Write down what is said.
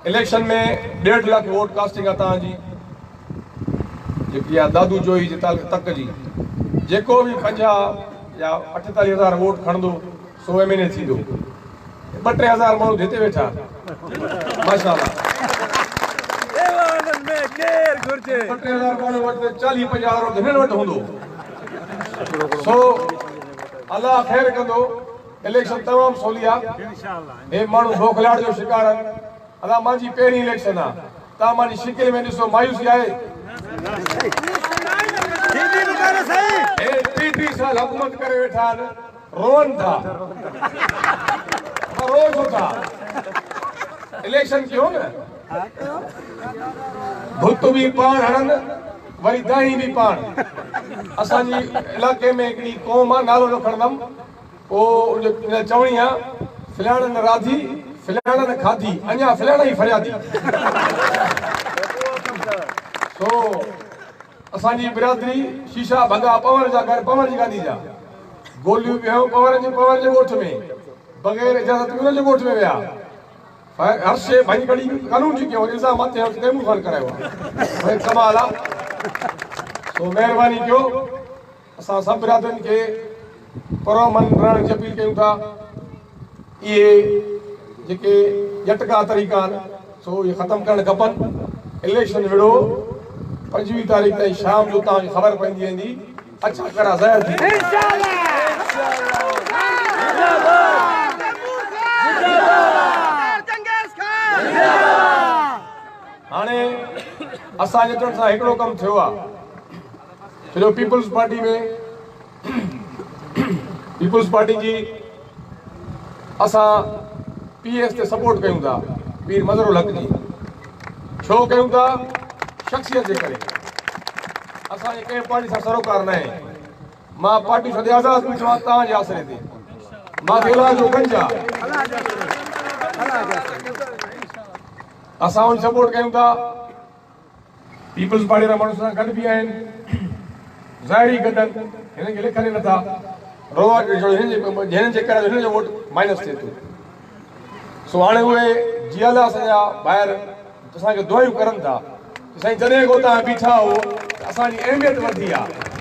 election में 1.5 लाख vote casting आहे तव्हांजी जेकी आहे दादू जोई जे तक जी जेको बि 50 या 48,000 वोट खणंदो 100 महीने थींदो 2-3 हज़ार माण्हू जिते वेठा माशाल्लाह 2-3 हज़ार माण्हू वटि 40-50 वोट हिननि वटि हूंदो सो अल्लाह ख़ैर कंदो इलेक्शन तमामु सवली आहे हे माण्हू भोखलाड़ जो शिकार आहिनि अल्लाह मुंहिंजी पहिरीं इलेक्शन आहे तव्हां मुंहिंजी शिकिल में ॾिसो मायूसी आहे 30 साल हुकूमत करे वेठा आहिनि रोअनि था रोज़ था इलेक्शन कयो न भुत भी पाण हणनि वरी दाही भी पाण असांजी इलाके में हिकिड़ी क़ौम आहे नालो न खणंदमि पोइ चवणी आहे फिलाणनि राधी फिलाणनि खाधी अञा फिलाणा ई फरियादी सो असांजी बिरादरी शीशा भॻा पवन जा घर पवन जी गादी जा गोलियूं वियूं पवन जे ॻोठ में बग़ैर इजाज़त उन जे ॻोठ में विया हर शइ भई कड़ी कानून जी कयो इल्ज़ाम मथे तैमूर ख़ान करायो भई कमाल आहे सो महिरबानी कयो असां सभु बिरादरनि खे परमन रहण जी अपील कयूं था इहे जेके जटका तरीक़ा आहिनि सो इहे ख़तमु करणु खपनि इलेक्शन विड़ो 25 तारीख़ ताईं शाम जो तव्हांखे ख़बर पवंदी वेंदी अच्छा करा ज़ाहिर थी हाणे असांजे चवण सां हिकिड़ो कमु थियो आहे छो पीपल्स पार्टी में पीपल्स पार्टी जी असां PS ते सपोर्ट कयूं था पीर मज़रुल हक़ जी छो कयूं था शख्सियत जे करे असांजे कंहिं पार्टी सां सरोकार न आहे मां पार्टी छॾे आज़ाद बीठो आहियां तव्हांजे आसिरे ते मां इलाज जो गंज आहे असां उन सपोर्ट कयूं था पीपल्स पार्टी जा माण्हू सां गॾु बि आहिनि ज़ाहिरी गॾु हिननि खे लिखनि नथा रोज़ हिननि जे करे हिननि जो वोट माइनस थिए थो सो हाणे उहे जियाला असांजा ॿाहिरि असांखे दुआयूं करनि था साईं जॾहिं को तव्हां बीठा हो असांजी अहमियत वधी आहे